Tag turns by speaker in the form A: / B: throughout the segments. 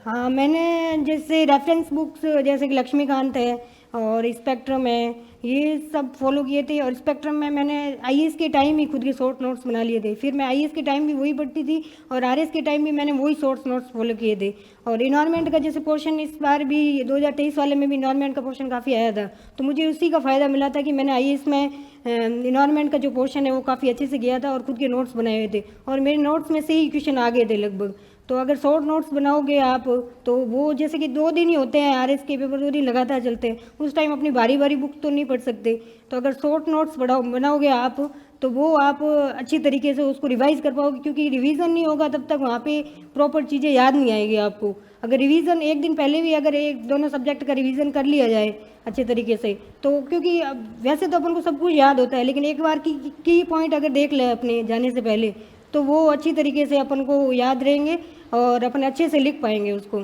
A: हाँ, मैंने जैसे रेफरेंस बुक्स जैसे कि लक्ष्मीकांत है और स्पेक्ट्रम है, ये सब फॉलो किए थे। और स्पेक्ट्रम में मैंने आईएएस के टाइम ही खुद के शॉर्ट नोट्स बना लिए थे। फिर मैं आईएएस के टाइम भी वही पढ़ती थी और आरएस के टाइम भी मैंने वही शॉर्ट नोट्स फॉलो किए थे। और इन्वायरमेंट का जैसे क्वेश्चन इस बार भी 2023 वाले में भी इन्वायरमेंट का क्वेश्चन काफ़ी आया था, तो मुझे उसी का फ़ायदा मिला था कि मैंने आईएएस में इन्वायरमेंट का जो क्वेश्चन है वो काफ़ी अच्छे से किया था और खुद के नोट्स बनाए हुए थे और मेरे नोट्स में से ही क्वेश्चन आ गए थे लगभग। तो अगर शॉर्ट नोट्स बनाओगे आप तो वो जैसे कि 2 दिन ही होते हैं, आरएस के पेपर 2 दिन लगातार चलते हैं, उस टाइम अपनी बारी बारी बुक तो नहीं पढ़ सकते। तो अगर शॉर्ट नोट्स बनाओगे आप तो वो आप अच्छी तरीके से उसको रिवाइज़ कर पाओगे, क्योंकि रिवीजन नहीं होगा तब तक वहाँ पे प्रॉपर चीज़ें याद नहीं आएगी आपको। अगर रिवीजन एक दिन पहले भी अगर एक दोनों सब्जेक्ट का रिवीजन कर लिया जाए अच्छे तरीके से, तो क्योंकि वैसे तो अपन को सब कुछ याद होता है, लेकिन एक बार की पॉइंट अगर देख ले अपने जाने से पहले तो वो अच्छी तरीके से अपन को याद रहेंगे और अपन अच्छे से लिख पाएंगे उसको।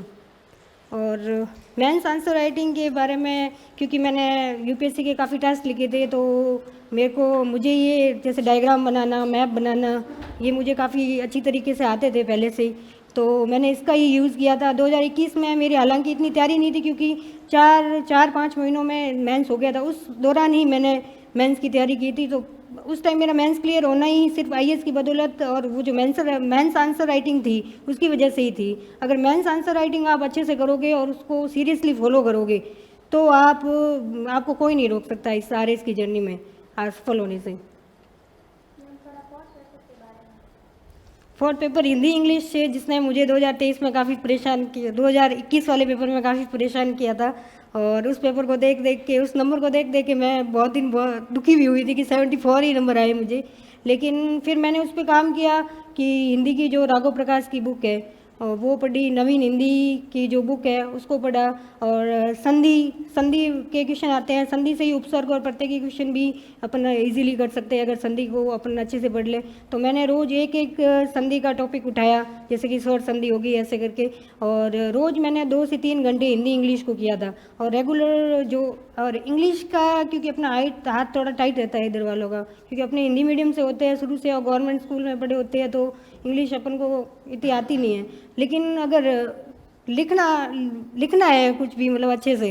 A: और मेंस आंसर राइटिंग के बारे में, क्योंकि मैंने यूपीएससी के काफ़ी टेस्ट लिखे थे, तो मुझे ये जैसे डायग्राम बनाना, मैप बनाना, ये मुझे काफ़ी अच्छी तरीके से आते थे पहले से ही, तो मैंने इसका ही यूज़ किया था। 2021 में मेरी हालांकि इतनी तैयारी नहीं थी, क्योंकि 4-5 महीनों में मेंस हो गया था, उस दौरान ही मैंने मेंस की तैयारी की थी। तो उस टाइम मेरा मेंस क्लियर होना ही सिर्फ आईएएस की बदौलत और वो जो मेंस आंसर राइटिंग थी उसकी वजह से ही थी। अगर मेंस आंसर राइटिंग आप अच्छे से करोगे और उसको सीरियसली फॉलो करोगे तो आपको कोई नहीं रोक सकता इस आरएस की जर्नी में सफल होने से। फोर्थ पेपर हिंदी इंग्लिश से, जिसने मुझे 2023 में काफ़ी परेशान किया, 2021 वाले पेपर में काफ़ी परेशान किया था। और उस पेपर को देख देख के, उस नंबर को देख देख के मैं बहुत दुखी भी हुई थी कि 74 ही नंबर आए मुझे। लेकिन फिर मैंने उस पर काम किया कि हिंदी की जो राघव प्रकाश की बुक है वो पढ़ी, नवीन हिंदी की जो बुक है उसको पढ़ा। और संधि संधि के क्वेश्चन आते हैं, संधि से ही उपसर्ग और प्रत्यय के क्वेश्चन भी अपन इजीली कर सकते हैं अगर संधि को अपन अच्छे से पढ़ ले। तो मैंने रोज़ एक एक संधि का टॉपिक उठाया, जैसे कि स्वर संधि होगी ऐसे करके, और रोज़ मैंने 2 से 3 घंटे हिंदी इंग्लिश को किया था। और रेगुलर जो, और इंग्लिश का क्योंकि अपना हाथ थोड़ा टाइट रहता है इधर वालों का, क्योंकि अपने हिंदी मीडियम से होते हैं शुरू से और गवर्नमेंट स्कूल में पढ़े होते हैं, तो इंग्लिश अपन को इतनी आती नहीं है। लेकिन अगर लिखना लिखना है कुछ भी मतलब अच्छे से,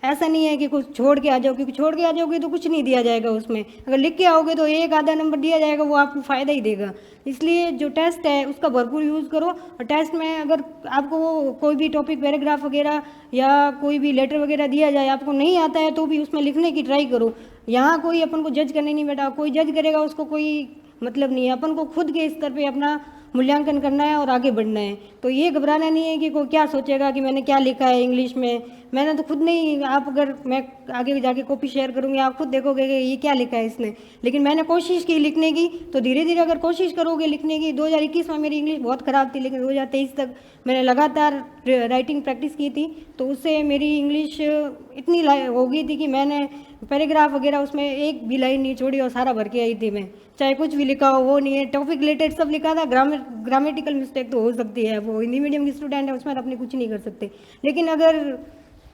A: ऐसा नहीं है कि कुछ छोड़ के आ जाओ, क्योंकि छोड़ के आ जाओगे तो कुछ नहीं दिया जाएगा उसमें। अगर लिख के आओगे तो एक आधा नंबर दिया जाएगा, वो आपको फ़ायदा ही देगा। इसलिए जो टेस्ट है उसका भरपूर यूज़ करो। और टेस्ट में अगर आपको कोई भी टॉपिक, पैराग्राफ वगैरह या कोई भी लेटर वगैरह दिया जाए, आपको नहीं आता है तो भी उसमें लिखने की ट्राई करो। यहाँ कोई अपन को जज करने नहीं बैठा, कोई जज करेगा उसको कोई मतलब नहीं है। अपन को खुद के स्तर पे अपना मूल्यांकन करना है और आगे बढ़ना है। तो ये घबराना नहीं है कि कोई क्या सोचेगा कि मैंने क्या लिखा है इंग्लिश में। मैंने तो खुद नहीं, आप अगर मैं आगे जाके कॉपी शेयर करूँगी आप खुद देखोगे कि ये क्या लिखा है इसने, लेकिन मैंने कोशिश की लिखने की। तो धीरे धीरे अगर कोशिश करोगे लिखने की, 2021 में मेरी इंग्लिश बहुत ख़राब थी, लेकिन 2023 तक मैंने लगातार राइटिंग प्रैक्टिस की थी, तो उससे मेरी इंग्लिश इतनी हो गई थी कि मैंने पैराग्राफ वगैरह उसमें एक भी लाइन नहीं छोड़ी और सारा भर के आई थी मैं। चाहे कुछ भी लिखा हो, वो नहीं है, टॉपिक रिलेटेड सब लिखा था। ग्रामेटिकल मिस्टेक तो हो सकती है, वो हिंदी मीडियम की स्टूडेंट है उसमें अपने कुछ नहीं कर सकते। लेकिन अगर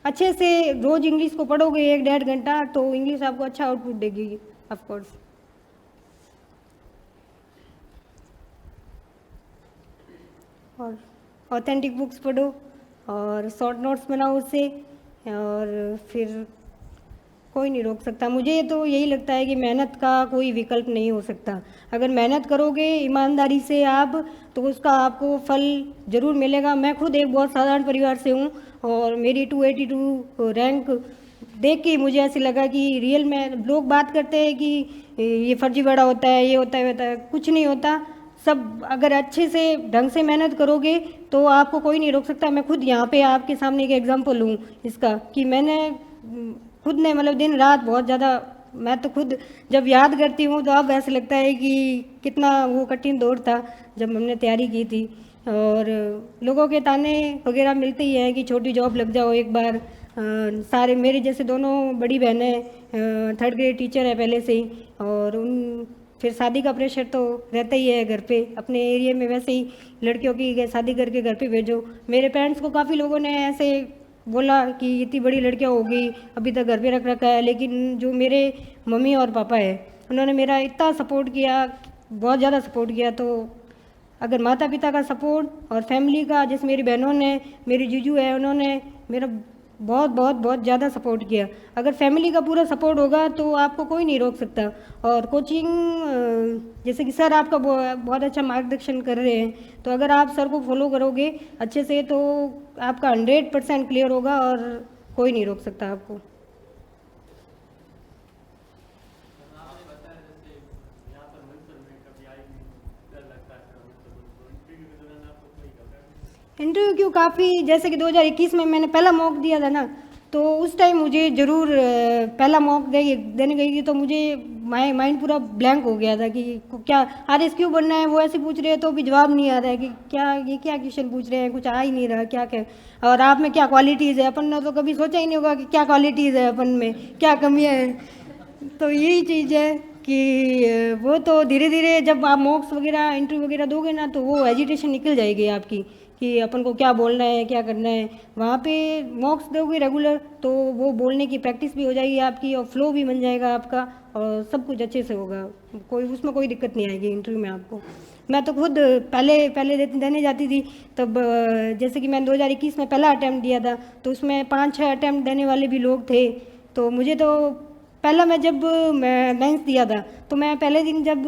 A: अच्छे से रोज़ इंग्लिश को पढ़ोगे 1-1.5 घंटा तो इंग्लिश आपको अच्छा आउटपुट देगी ऑफकोर्स। और ऑथेंटिक बुक्स पढ़ो और शॉर्ट नोट्स बनाओ उससे, और फिर कोई नहीं रोक सकता। मुझे तो यही लगता है कि मेहनत का कोई विकल्प नहीं हो सकता। अगर मेहनत करोगे ईमानदारी से आप, तो उसका आपको फल ज़रूर मिलेगा। मैं खुद एक बहुत साधारण परिवार से हूँ और मेरी 282 रैंक देख के मुझे ऐसे लगा कि रियल में लोग बात करते हैं कि ये फर्जीवाड़ा होता है, ये होता है, कुछ नहीं होता। सब अगर अच्छे से ढंग से मेहनत करोगे तो आपको कोई नहीं रोक सकता। मैं खुद यहाँ पे आपके सामने एक एग्जांपल हूँ इसका, कि मैंने खुद ने मतलब दिन रात बहुत ज़्यादा, मैं तो खुद जब याद करती हूँ तो अब ऐसे लगता है कि कितना वो कठिन दौर था जब हमने तैयारी की थी। और लोगों के ताने वगैरह मिलते ही हैं कि छोटी जॉब लग जाओ एक बार। सारे मेरे जैसे दोनों बड़ी बहनें 3rd ग्रेड टीचर है पहले से ही, और उन फिर शादी का प्रेशर तो रहता ही है घर पे। अपने एरिया में वैसे ही लड़कियों की शादी करके घर पे भेजो। मेरे पेरेंट्स को काफ़ी लोगों ने ऐसे बोला कि इतनी बड़ी लड़कियां हो गई अभी तक घर पे रख रखा है, लेकिन जो मेरे मम्मी और पापा है उन्होंने मेरा इतना सपोर्ट किया, बहुत ज़्यादा सपोर्ट किया। तो अगर माता पिता का सपोर्ट और फैमिली का, जैसे मेरी बहनों ने, मेरी जीजू है, उन्होंने मेरा बहुत बहुत बहुत ज़्यादा सपोर्ट किया। अगर फैमिली का पूरा सपोर्ट होगा तो आपको कोई नहीं रोक सकता। और कोचिंग, जैसे कि सर आपका बहुत अच्छा मार्गदर्शन कर रहे हैं, तो अगर आप सर को फॉलो करोगे अच्छे से तो आपका 100% क्लियर होगा और कोई नहीं रोक सकता आपको। इंटरव्यू क्यों, काफ़ी, जैसे कि 2021 में मैंने पहला मॉक दिया था ना, तो उस टाइम मुझे ज़रूर पहला मॉक देने गई थी, तो मुझे माइंड पूरा ब्लैंक हो गया था कि क्या आरएस क्यों बनना है। वो ऐसे पूछ रहे हैं तो भी जवाब नहीं आ रहा है कि क्या ये क्या क्वेश्चन पूछ रहे हैं, कुछ आ ही नहीं रहा क्या क्या, और आप में क्या क्वालिटीज़ है। अपन ने तो कभी सोचा ही नहीं होगा कि क्या क्वालिटीज़ है अपन में, क्या कमियाँ हैं। तो यही चीज़ है कि वो तो धीरे धीरे जब आप मॉक्स वगैरह इंटरव्यू वगैरह दोगे ना, तो वो एजिटेशन निकल जाएगी आपकी कि अपन को क्या बोलना है, क्या करना है। वहाँ पे मॉक्स दोगे रेगुलर तो वो बोलने की प्रैक्टिस भी हो जाएगी आपकी और फ्लो भी बन जाएगा आपका और सब कुछ अच्छे से होगा। कोई उसमें कोई दिक्कत नहीं आएगी इंटरव्यू में आपको। मैं तो खुद पहले पहले देने जाती थी तब, जैसे कि मैंने 2021 में पहला अटैम्प्ट दिया था, तो उसमें 5-6 अटैम्प्ट देने वाले भी लोग थे। तो मुझे तो पहला, मैं जब मेंस दिया था तो मैं पहले दिन जब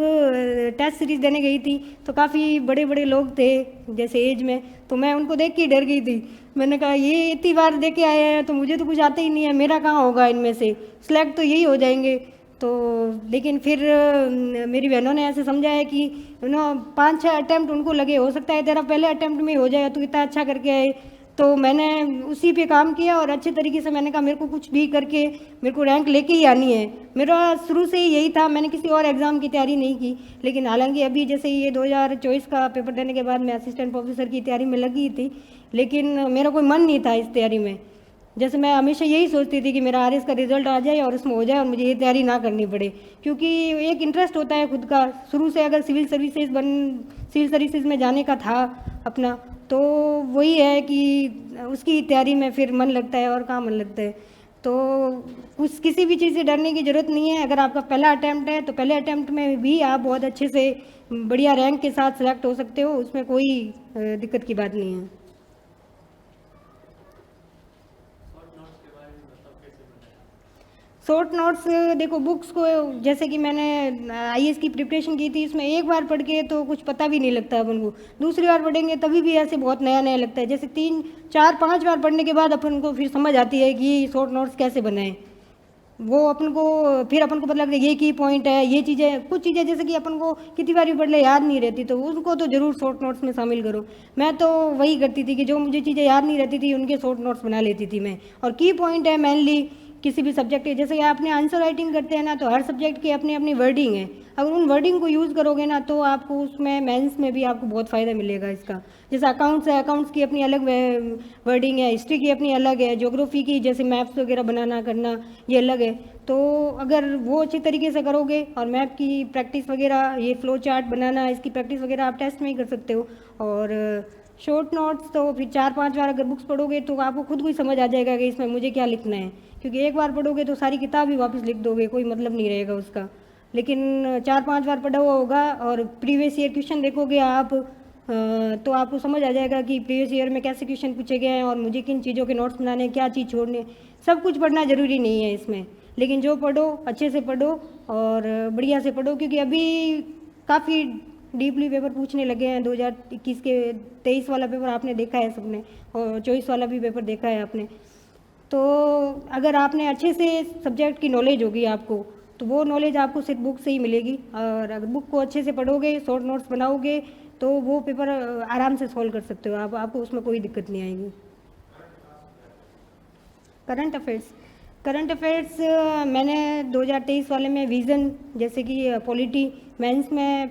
A: टेस्ट सीरीज देने गई थी तो काफ़ी बड़े बड़े लोग थे जैसे एज में, तो मैं उनको देख के डर गई थी। मैंने कहा ये इतनी बार दे के आए हैं तो मुझे तो कुछ आता ही नहीं है, मेरा कहाँ होगा इनमें से, सिलेक्ट तो यही हो जाएंगे। तो लेकिन फिर मेरी बहनों ने ऐसे समझाया कि 5-6 अटैम्प्ट उनको लगे, हो सकता है तेरा पहले अटैम्प्ट में ही हो जाएगा, तू इतना अच्छा करके आए। तो मैंने उसी पे काम किया और अच्छे तरीके से मैंने कहा मेरे को कुछ भी करके मेरे को रैंक लेके ही आनी है। मेरा शुरू से ही यही था, मैंने किसी और एग्ज़ाम की तैयारी नहीं की। लेकिन हालांकि अभी जैसे ये 2024 का पेपर देने के बाद मैं असिस्टेंट प्रोफेसर की तैयारी में लगी थी, लेकिन मेरा कोई मन नहीं था इस तैयारी में। जैसे मैं हमेशा यही सोचती थी कि मेरा आरएस का रिजल्ट आ जाए और उसमें हो जाए और मुझे ये तैयारी ना करनी पड़े, क्योंकि एक इंटरेस्ट होता है खुद का शुरू से। अगर सिविल सर्विसेज में जाने का था अपना, तो वही है कि उसकी तैयारी में फिर मन लगता है और कहाँ मन लगता है। तो कुछ किसी भी चीज़ से डरने की ज़रूरत नहीं है। अगर आपका पहला अटैम्प्ट है तो पहले अटैम्प्ट में भी आप बहुत अच्छे से बढ़िया रैंक के साथ सेलेक्ट हो सकते हो, उसमें कोई दिक्कत की बात नहीं है। शॉर्ट नोट्स, देखो बुक्स को, जैसे कि मैंने आईएएस की प्रिपरेशन की थी, इसमें एक बार पढ़ के तो कुछ पता भी नहीं लगता अपन को, दूसरी बार पढ़ेंगे तभी भी ऐसे बहुत नया नया लगता है। जैसे 3-4-5 बार पढ़ने के बाद अपन को फिर समझ आती है कि शॉर्ट नोट्स कैसे बनाएं। वो अपन को फिर अपन को पता लगता है ये की पॉइंट है, ये चीज़ें, कुछ चीज़ें जैसे कि अपन को कितनी बार भी पढ़ ले याद नहीं रहती, तो उसको तो ज़रूर शॉर्ट नोट्स में शामिल करो। मैं तो वही करती थी कि जो मुझे चीज़ें याद नहीं रहती थी उनके शॉर्ट नोट्स बना लेती थी मैं। और की पॉइंट है मेनली किसी भी सब्जेक्ट के, जैसे आपने आंसर राइटिंग करते हैं ना, तो हर सब्जेक्ट की अपनी अपनी वर्डिंग है। अगर उन वर्डिंग को यूज़ करोगे ना तो आपको उसमें मेंस में भी आपको बहुत फ़ायदा मिलेगा इसका। जैसे अकाउंट्स है, अकाउंट्स की अपनी अलग वर्डिंग है, हिस्ट्री की अपनी अलग है, ज्योग्राफी की जैसे मैप्स वगैरह बनाना करना ये अलग है। तो अगर वो अच्छी तरीके से करोगे और मैप की प्रैक्टिस वगैरह, ये फ्लो चार्ट बनाना, इसकी प्रैक्टिस वगैरह आप टेस्ट में ही कर सकते हो। और शॉर्ट नोट्स तो फिर 4-5 बार अगर बुक्स पढ़ोगे तो आपको खुद को ही समझ आ जाएगा कि इसमें मुझे क्या लिखना है, क्योंकि एक बार पढ़ोगे तो सारी किताब ही वापस लिख दोगे, कोई मतलब नहीं रहेगा उसका। लेकिन 4-5 बार पढ़ा हुआ होगा और प्रीवियस ईयर क्वेश्चन देखोगे आप, तो आपको समझ आ जाएगा कि प्रीवियस ईयर में कैसे क्वेश्चन पूछे गए हैं और मुझे किन चीज़ों के नोट्स बनाने, क्या चीज़ छोड़ने। सब कुछ पढ़ना ज़रूरी नहीं है इसमें, लेकिन जो पढ़ो अच्छे से पढ़ो और बढ़िया से पढ़ो, क्योंकि अभी काफ़ी डीपली पेपर पूछने लगे हैं। 2021 के 23 वाला पेपर आपने देखा है सबने, और 24 वाला भी पेपर देखा है आपने। तो अगर आपने अच्छे से सब्जेक्ट की नॉलेज होगी आपको, तो वो नॉलेज आपको सिर्फ बुक से ही मिलेगी। और अगर बुक को अच्छे से पढ़ोगे, शॉर्ट नोट्स बनाओगे, तो वो पेपर आराम से सॉल्व कर सकते हो आप, आपको उसमें कोई दिक्कत नहीं आएगी। करंट अफेयर्स मैंने 2023 वाले में विज़न, जैसे कि पॉलिटी, मेंस में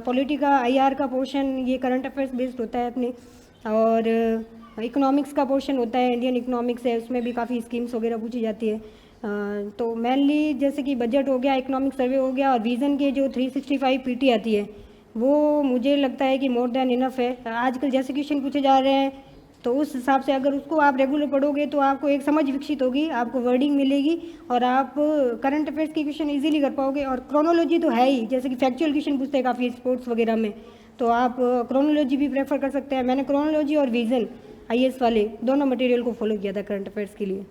A: पॉलिटी का आईआर का पोर्शन ये करंट अफेयर्स बेस्ड होता है अपने, और इकोनॉमिक्स का पोर्शन होता है, इंडियन इकोनॉमिक्स है, उसमें भी काफ़ी स्कीम्स वगैरह पूछी जाती है। तो मेनली जैसे कि बजट हो गया, इकोनॉमिक सर्वे हो गया, और विज़न के जो 365 पीटी आती है वो मुझे लगता है कि मोर देन इनफ है। आजकल जैसे क्वेश्चन पूछे जा रहे हैं तो उस हिसाब से अगर उसको आप रेगुलर पढ़ोगे तो आपको एक समझ विकसित होगी, आपको वर्डिंग मिलेगी और आप करंट अफेयर्स के क्वेश्चन इजीली कर पाओगे। और क्रोनोलॉजी तो है ही, जैसे कि फैक्चुअल क्वेश्चन पूछते हैं काफ़ी स्पोर्ट्स वगैरह में, तो आप क्रोनोलॉजी भी प्रेफर कर सकते हैं। मैंने क्रोनोलॉजी और विज़न आईएएस वाले दोनों मटेरियल को फॉलो किया था करंट अफेयर्स के लिए।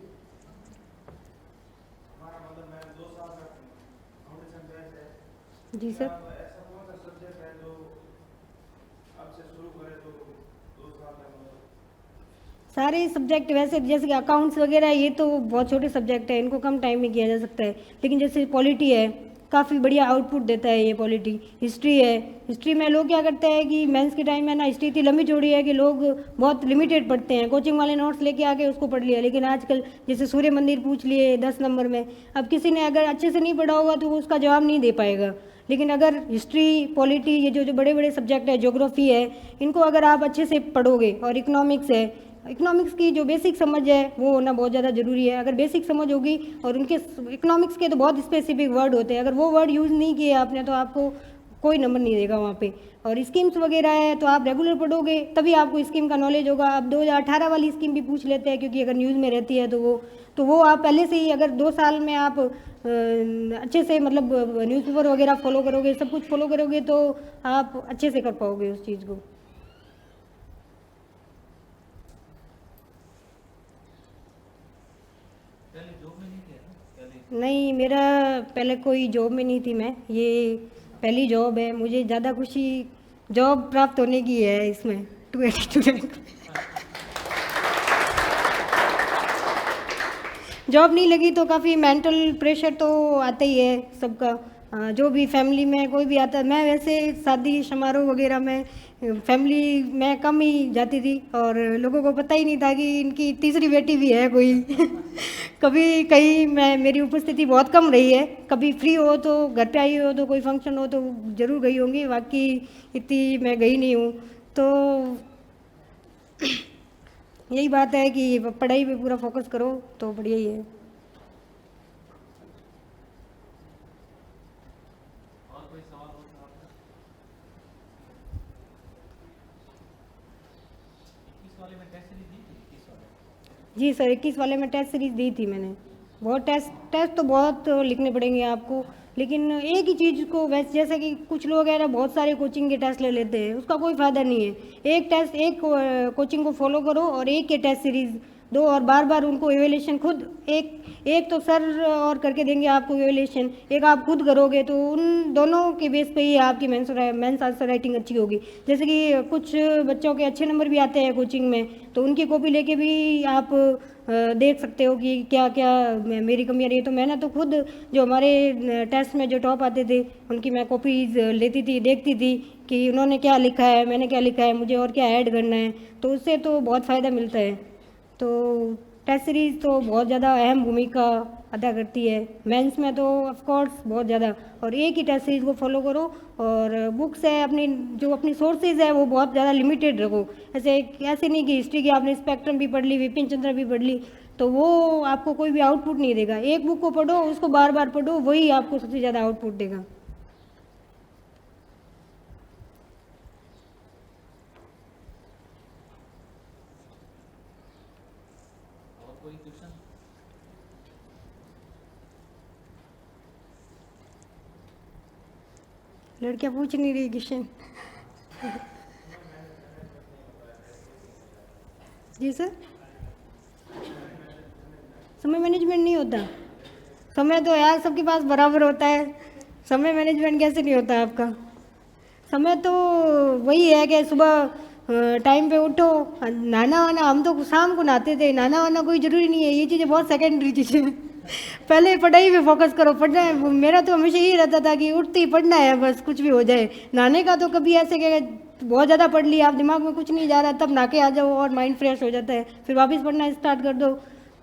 A: जी सर। सारे सब्जेक्ट वैसे जैसे कि अकाउंट्स वगैरह ये तो बहुत छोटे सब्जेक्ट है, इनको कम टाइम में किया जा सकता है। लेकिन जैसे पॉलिटी है, काफ़ी बढ़िया आउटपुट देता है ये पॉलिटी। हिस्ट्री है, हिस्ट्री में लोग क्या करते हैं कि मेंस के टाइम में ना हिस्ट्री इतनी लंबी चौड़ी है कि लोग बहुत लिमिटेड पढ़ते हैं, कोचिंग वाले नोट्स लेके आके उसको पढ़ लिया। लेकिन आजकल जैसे सूर्य मंदिर पूछ लिए 10 नंबर में, अब किसी ने अगर अच्छे से नहीं पढ़ा होगा तो वो उसका जवाब नहीं दे पाएगा। लेकिन अगर हिस्ट्री, पॉलिटी, ये जो जो बड़े बड़े सब्जेक्ट है, ज्योग्राफी है, इनको अगर आप अच्छे से पढ़ोगे, और इकोनॉमिक्स है, इकोनॉमिक्स की जो बेसिक समझ है वो होना बहुत ज़्यादा ज़रूरी है। अगर बेसिक समझ होगी, और उनके इकोनॉमिक्स के तो बहुत स्पेसिफिक वर्ड होते हैं, अगर वो वर्ड यूज़ नहीं किए आपने तो आपको कोई नंबर नहीं देगा वहाँ पे। और स्कीम्स वगैरह है तो आप रेगुलर पढ़ोगे तभी आपको स्कीम का नॉलेज होगा। आप 2018 वाली स्कीम भी पूछ लेते हैं, क्योंकि अगर न्यूज़ में रहती है तो वो आप पहले से ही, अगर 2 साल में आप अच्छे से मतलब न्यूज़पेपर वगैरह फॉलो करोगे, सब कुछ फॉलो करोगे, तो आप अच्छे से कर पाओगे उस चीज़ को। नहीं, मेरा पहले कोई जॉब में नहीं थी मैं, ये पहली जॉब है। मुझे ज़्यादा खुशी जॉब प्राप्त होने की है इसमें 282 रैंक। जॉब नहीं लगी तो काफ़ी मेंटल प्रेशर तो आता ही है सबका, जो भी फैमिली में कोई भी आता है। मैं वैसे शादी समारोह वगैरह में फैमिली में कम ही जाती थी, और लोगों को पता ही नहीं था कि इनकी तीसरी बेटी भी है कोई। कभी कहीं मैं, मेरी उपस्थिति बहुत कम रही है। कभी फ्री हो तो घर पे आई हो, तो कोई फंक्शन हो तो ज़रूर गई होंगी, बाकी इतनी मैं गई नहीं हूँ। तो यही बात है कि पढ़ाई पे पूरा फोकस करो तो बढ़िया ही है।
B: और कोई सवाल हो तो आपका? 21 वाले में टेस्ट सीरीज दी थी? 21 वाले?
A: जी सर, 21 वाले में टेस्ट सीरीज़ दी थी मैंने। बहुत टेस्ट तो बहुत लिखने पड़ेंगे आपको, लेकिन एक ही चीज़ को वैसे, जैसे कि कुछ लोग हैं ना बहुत सारे कोचिंग के टेस्ट ले लेते हैं, उसका कोई फ़ायदा नहीं है। एक टेस्ट, एक कोचिंग को फॉलो करो और एक के टेस्ट सीरीज़ दो, और बार बार उनको एवेल्यूशन खुद, एक तो सर और करके देंगे आपको एवेल्यूशन, एक आप खुद करोगे, तो उन दोनों के बेस पे ही आपकी मेंस आंसर राइटिंग अच्छी होगी। जैसे कि कुछ बच्चों के अच्छे नंबर भी आते हैं कोचिंग में, तो उनकी कॉपी लेके भी आप देख सकते हो कि क्या क्या मेरी कमियाँ रही। तो मैंने तो खुद जो हमारे टेस्ट में जो टॉप आते थे उनकी मैं कॉपीज लेती थी, देखती थी कि उन्होंने क्या लिखा है, मैंने क्या लिखा है, मुझे और क्या ऐड करना है, तो उससे तो बहुत फ़ायदा मिलता है। तो टेस्ट सीरीज़ तो बहुत ज़्यादा अहम भूमिका अदा करती है मेंस में तो ऑफ कोर्स बहुत ज़्यादा। और एक ही टेस्ट सीरीज़ को फॉलो करो, और बुक्स है अपनी, जो अपनी सोर्सेज है वो बहुत ज़्यादा लिमिटेड रखो। ऐसे नहीं कि हिस्ट्री की आपने स्पेक्ट्रम भी पढ़ ली, विपिन चंद्र भी पढ़ ली, तो वो आपको कोई भी आउटपुट नहीं देगा। एक बुक को पढ़ो, उसको बार बार पढ़ो, वही आपको सबसे ज़्यादा आउटपुट देगा।
B: और कोई क्वेश्चन?
A: लड़कियाँ पूछ नहीं रही क्वेश्चन। जी सर, समय मैनेजमेंट नहीं होता। समय तो यार सबके पास बराबर होता है, समय मैनेजमेंट कैसे नहीं होता आपका। समय तो वही है कि सुबह टाइम पे उठो, नहाना वाना, हम तो शाम को नहाते थे, नहाना वाना कोई ज़रूरी नहीं है, ये चीज़ें बहुत सेकेंडरी चीज़ें हैं। पहले पढ़ाई पे फोकस करो, पढ़ना है। मेरा तो हमेशा यही रहता था कि उठते ही पढ़ना है, बस कुछ भी हो जाए। नहाने का तो कभी ऐसे कि बहुत ज़्यादा पढ़ लिया, आप दिमाग में कुछ नहीं जा रहा, तब नहा के आ जाओ और माइंड फ्रेश हो जाता है, फिर वापस पढ़ना स्टार्ट कर दो।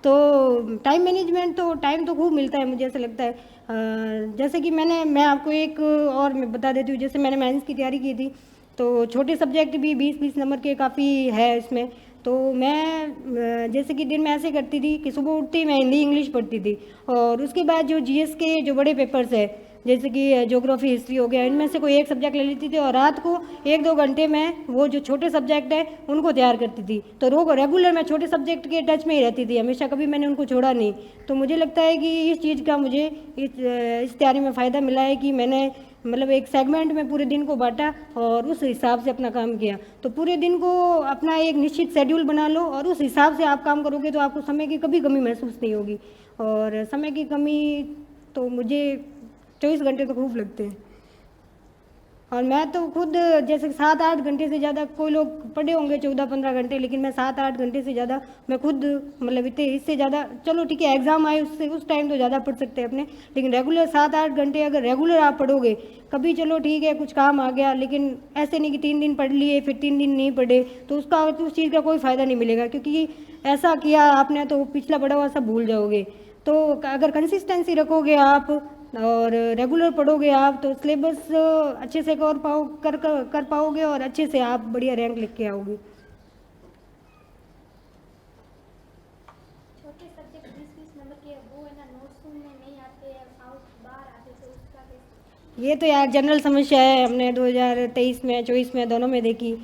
A: तो टाइम मैनेजमेंट तो, टाइम तो खूब मिलता है मुझे ऐसा लगता है। जैसे कि मैं आपको एक और मैं बता देती हूँ, जैसे मैंने मेंस की तैयारी की थी, तो छोटे सब्जेक्ट भी 20-20 नंबर के काफ़ी है इसमें। तो मैं जैसे कि दिन में ऐसे करती थी कि सुबह उठते ही मैं हिंदी इंग्लिश पढ़ती थी, और उसके बाद जो जीएस के जो बड़े पेपर्स है, जैसे कि ज्योग्राफी हिस्ट्री हो गया, इनमें से कोई एक सब्जेक्ट ले लेती थी, और रात को 1-2 घंटे में वो जो छोटे सब्जेक्ट है उनको तैयार करती थी। तो रेगुलर मैं छोटे सब्जेक्ट के टच में ही रहती थी हमेशा, कभी मैंने उनको छोड़ा नहीं। तो मुझे लगता है कि इस चीज़ का मुझे इस तैयारी में फ़ायदा मिला है कि मैंने मतलब एक सेगमेंट में पूरे दिन को बांटा और उस हिसाब से अपना काम किया। तो पूरे दिन को अपना एक निश्चित शेड्यूल बना लो और उस हिसाब से आप काम करोगे तो आपको समय की कभी कमी महसूस नहीं होगी। और समय की कमी तो मुझे 24 घंटे तो खूब लगते हैं। और मैं तो खुद जैसे 7-8 घंटे से ज़्यादा, कोई लोग पढ़े होंगे 14-15 घंटे, लेकिन मैं 7-8 घंटे से ज़्यादा मैं खुद मतलब इतने इससे ज़्यादा, चलो ठीक है एग्ज़ाम आए उससे उस टाइम तो ज़्यादा पढ़ सकते हैं अपने, लेकिन रेगुलर 7-8 घंटे अगर रेगुलर आप पढ़ोगे, कभी चलो ठीक है कुछ काम आ गया, लेकिन ऐसे नहीं कि 3 दिन पढ़ लिए फिर 3 दिन नहीं पढ़े, तो उसका उस चीज़ का कोई फ़ायदा नहीं मिलेगा, क्योंकि ऐसा किया आपने तो पिछला पढ़ा हुआ सब भूल जाओगे। तो अगर कंसिस्टेंसी रखोगे आप और रेगुलर पढ़ोगे आप तो सिलेबस अच्छे से कर पाओगे और अच्छे से आप बढ़िया रैंक लिख के आओगे।
C: छोटे सब्जेक्ट 20-20 नंबर के वो है ना, नोट्स में नहीं आते हैं, आउट बाहर आते, तो उसका कैसे?
A: ये तो यार जनरल समस्या है, हमने 2023 में 24 में दोनों में देखी।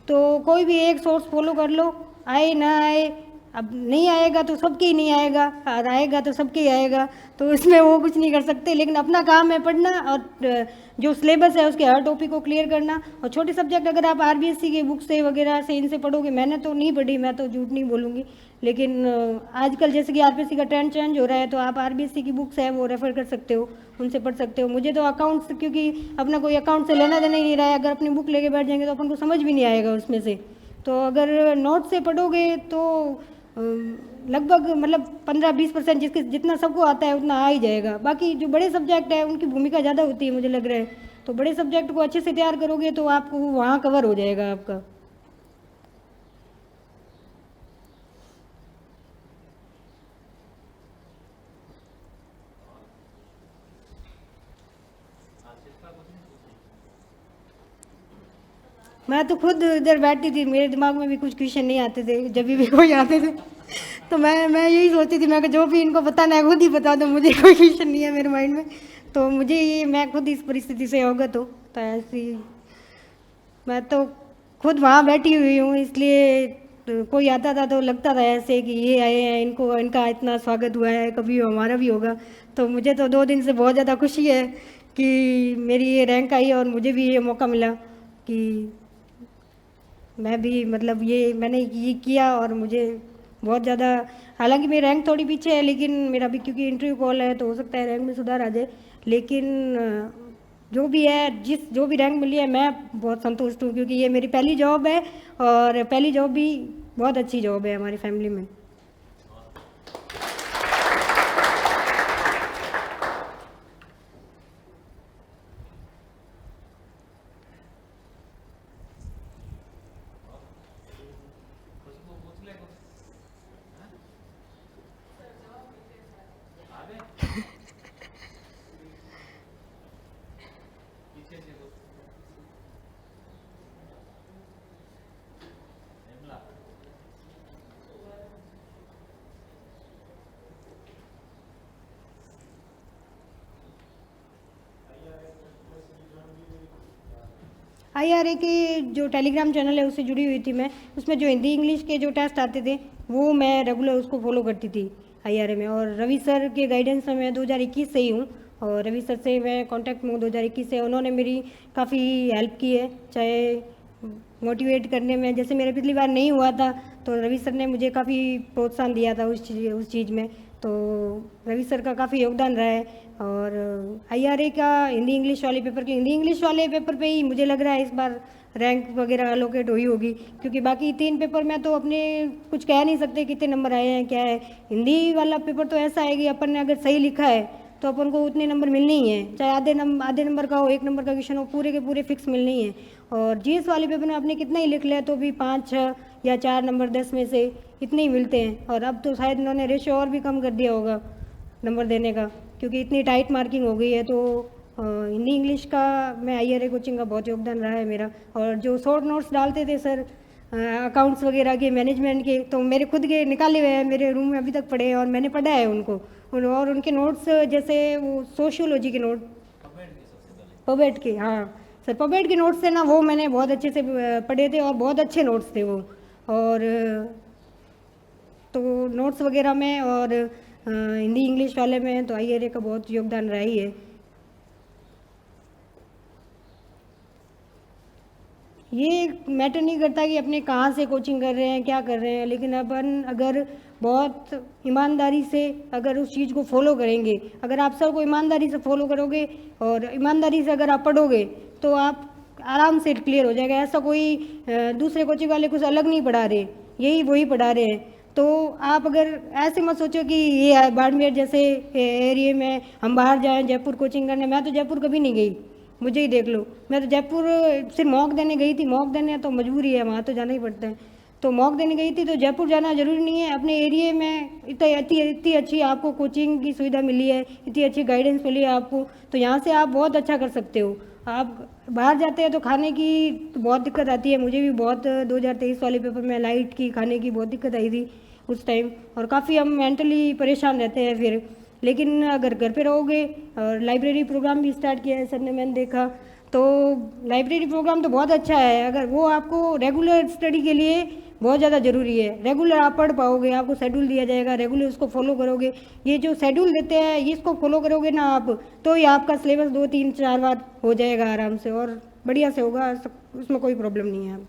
A: तो कोई भी एक सोर्स फॉलो कर लो, आए ना आए, अब नहीं आएगा तो सबके ही नहीं आएगा और आएगा तो सबके ही आएगा, तो इसमें वो कुछ नहीं कर सकते। लेकिन अपना काम है पढ़ना और जो सिलेबस है उसके हर टॉपिक को क्लियर करना। और छोटे सब्जेक्ट अगर आप आरबीएससी के बुक से वगैरह से इनसे पढ़ोगे, मैंने तो नहीं पढ़ी, मैं तो झूठ नहीं बोलूँगी, लेकिन आजकल जैसे कि आरबीएससी का ट्रेंड चेंज हो रहा है तो आप आरबीएससी की बुक्स है वो रेफ़र कर सकते हो, उनसे पढ़ सकते हो। मुझे तो अकाउंट्स, क्योंकि अपना कोई अकाउंट से लेना देना ही नहीं रहा है, अगर अपनी बुक लेके बैठ जाएंगे तो अपन को समझ भी नहीं आएगा उसमें से। तो अगर नोट से पढ़ोगे तो लगभग मतलब 15-20% जिसके जितना सबको आता है उतना आ ही जाएगा। बाकी जो बड़े सब्जेक्ट है उनकी भूमिका ज़्यादा होती है मुझे लग रहा है, तो बड़े सब्जेक्ट को अच्छे से तैयार करोगे तो आपको वहाँ कवर हो जाएगा आपका। मैं तो खुद इधर बैठती थी, मेरे दिमाग में भी कुछ क्वेश्चन नहीं आते थे, जब भी कोई आते थे तो मैं यही सोचती थी, मैं कि जो भी इनको बताना है खुद ही बता दो, मुझे कोई क्वेश्चन नहीं है मेरे माइंड में, तो मुझे ये मैं खुद इस परिस्थिति से अवगत हूँ। तो ऐसी मैं तो खुद वहाँ बैठी हुई हूँ, इसलिए तो कोई आता था तो लगता था ऐसे कि ये आए हैं, इनको इनका इतना स्वागत हुआ है, कभी हमारा भी होगा। तो मुझे तो 2 दिन से बहुत ज़्यादा खुशी है कि मेरी ये रैंक आई और मुझे भी ये मौका मिला कि मैं भी मतलब ये मैंने ये किया और मुझे बहुत ज़्यादा, हालांकि मेरी रैंक थोड़ी पीछे है, लेकिन मेरा भी क्योंकि इंटरव्यू कॉल है तो हो सकता है रैंक में सुधार आ जाए, लेकिन जो भी है जो भी रैंक मिली है मैं बहुत संतुष्ट हूँ, क्योंकि ये मेरी पहली जॉब है और पहली जॉब भी बहुत अच्छी जॉब है हमारी फैमिली में।
B: खुशबू पूछ ले कुछ। हाँ? आगे पीछे से कुछ निमला।
A: आईआरए के जो टेलीग्राम चैनल है उससे जुड़ी हुई थी मैं, उसमें जो हिंदी इंग्लिश के जो टेस्ट आते थे वो मैं रेगुलर उसको फॉलो करती थी आईआरए में। और रवि सर के गाइडेंस में मैं 2021 से ही हूँ और रवि सर से मैं कांटेक्ट में हूँ 2021 से। उन्होंने मेरी काफ़ी हेल्प की है, चाहे मोटिवेट करने में, जैसे मेरे पिछली बार नहीं हुआ था तो रवि सर ने मुझे काफ़ी प्रोत्साहन दिया था उस चीज़ में, तो रवि सर का काफ़ी योगदान रहा है। और आईआरए का हिंदी इंग्लिश वाले पेपर पे ही मुझे लग रहा है इस बार रैंक वगैरह अलोकेट हुई होगी, क्योंकि बाकी 3 पेपर में तो अपने कुछ कह नहीं सकते कितने नंबर आए हैं क्या है। हिंदी वाला पेपर तो ऐसा है कि अपन ने अगर सही लिखा है तो अपन को उतने नंबर मिलने ही हैं, चाहे आधे नंबर का हो, 1 नंबर का क्वेश्चन हो, पूरे के पूरे फिक्स मिलने ही हैं। और जीएस वाले पेपर में आपने कितना ही लिख लिया तो भी 5-6 या 4 नंबर 10 में से इतने ही मिलते हैं। और अब तो शायद उन्होंने रेशियो और भी कम कर दिया होगा नंबर देने का, क्योंकि इतनी टाइट मार्किंग हो गई है। तो हिंदी इंग्लिश का मैं आईआरए कोचिंग का बहुत योगदान रहा है मेरा। और जो शॉर्ट नोट्स डालते थे सर अकाउंट्स वगैरह के, मैनेजमेंट के, तो मेरे खुद के निकाले हुए हैं, मेरे रूम में अभी तक पड़े हैं और मैंने पढ़ा है उनको। और उनके नोट्स जैसे वो सोशियोलॉजी के नोट पबेट के, हाँ सर पबेट के नोट्स थे ना, वो मैंने बहुत अच्छे से पढ़े थे और बहुत अच्छे नोट्स थे वो। और तो नोट्स वगैरह में और हिंदी इंग्लिश वाले में तो आईआरए का बहुत योगदान रहा ही है। ये मैटर नहीं करता कि अपने कहाँ से कोचिंग कर रहे हैं, क्या कर रहे हैं, लेकिन अपन अगर बहुत ईमानदारी से अगर उस चीज़ को फॉलो करेंगे, अगर आप सबको ईमानदारी से फॉलो करोगे और ईमानदारी से अगर आप पढ़ोगे तो आप आराम से क्लियर हो जाएगा। ऐसा कोई दूसरे कोचिंग वाले कुछ अलग नहीं पढ़ा रहे, यही वही पढ़ा रहे हैं। तो आप अगर ऐसे मत सोचो कि ये बाड़मेर जैसे एरिया में हम बाहर जाएं जयपुर कोचिंग करने। मैं तो जयपुर कभी नहीं गई, मुझे ही देख लो। मैं तो जयपुर सिर्फ मॉक देने गई थी, मॉक देने तो मजबूरी है, वहाँ तो जाना ही पड़ता है। तो मॉक देने गई थी, तो जयपुर जाना ज़रूरी नहीं है। अपने एरिया में इतनी अच्छी आपको कोचिंग की सुविधा मिली है, इतनी अच्छी गाइडेंस मिली है आपको, तो यहाँ से आप बहुत अच्छा कर सकते हो। आप बाहर जाते हैं तो खाने की तो बहुत दिक्कत आती है, मुझे भी बहुत 2023 वाले पेपर में लाइट की खाने की बहुत दिक्कत आई थी उस टाइम, और काफ़ी हम मेंटली परेशान रहते हैं फिर। लेकिन अगर घर पे रहोगे, और लाइब्रेरी प्रोग्राम भी स्टार्ट किया है सर ने, मैंने देखा तो लाइब्रेरी प्रोग्राम तो बहुत अच्छा है। अगर वो आपको रेगुलर स्टडी के लिए बहुत ज़्यादा ज़रूरी है, रेगुलर आप पढ़ पाओगे, आपको शेड्यूल दिया जाएगा, रेगुलर उसको फॉलो करोगे। ये जो शेड्यूल देते हैं ये इसको फॉलो करोगे ना आप, तो ही आपका सिलेबस 2-3-4 बार हो जाएगा आराम से, और बढ़िया से होगा, उसमें कोई प्रॉब्लम नहीं है।
B: और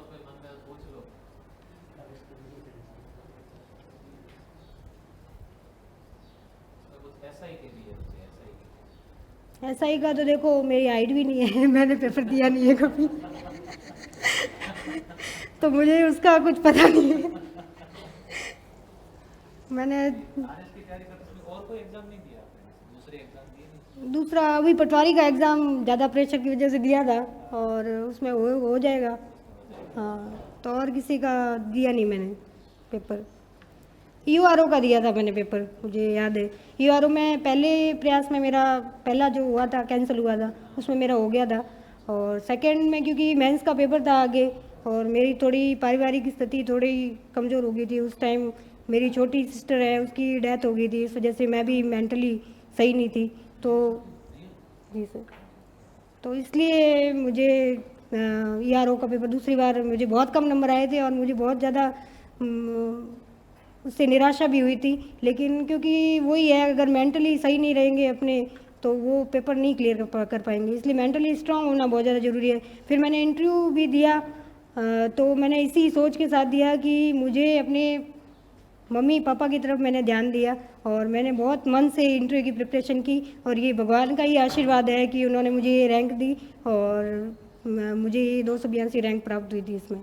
B: कोई मन में पूछ लो। कुछ ऐसा ही के लिए
A: ऐसा ही का तो देखो मेरी हाइट भी नहीं है मैंने पेपर दिया नहीं है कभी तो मुझे उसका कुछ पता नहीं है। मैंने
B: आरएस की तैयारी करते समय और कोई एग्जाम नहीं दिया आपने? दूसरे एग्जाम दिए नहीं?
A: दूसरा अभी पटवारी का एग्ज़ाम ज़्यादा प्रेशर की वजह से दिया था, और उसमें हो जाएगा। हाँ, तो और किसी का दिया नहीं मैंने पेपर। यूआरओ का दिया था मैंने पेपर, मुझे याद है। यूआरओ में पहले प्रयास में मेरा पहला जो हुआ था कैंसिल हुआ था, उसमें मेरा हो गया था। और सेकंड में क्योंकि मेंस का पेपर था आगे, और मेरी थोड़ी पारिवारिक स्थिति थोड़ी कमज़ोर हो गई थी उस टाइम। मेरी छोटी सिस्टर है, उसकी डेथ हो गई थी, इस वजह से मैं भी मेंटली सही नहीं थी। तो जी सर, तो इसलिए मुझे ईआरओ का पेपर दूसरी बार मुझे बहुत कम नंबर आए थे, और मुझे बहुत ज़्यादा उससे निराशा भी हुई थी। लेकिन क्योंकि वही है, अगर मेंटली सही नहीं रहेंगे अपने तो वो पेपर नहीं क्लियर कर पाएंगे, इसलिए मेंटली स्ट्रांग होना बहुत ज़्यादा ज़रूरी है। फिर मैंने इंटरव्यू भी दिया, तो मैंने इसी सोच के साथ दिया कि मुझे अपने मम्मी पापा की तरफ मैंने ध्यान दिया, और मैंने बहुत मन से इंटरव्यू की प्रिपरेशन की, और ये भगवान का ही आशीर्वाद है कि उन्होंने मुझे ये रैंक दी, और मुझे ये 282 रैंक प्राप्त हुई थी इसमें।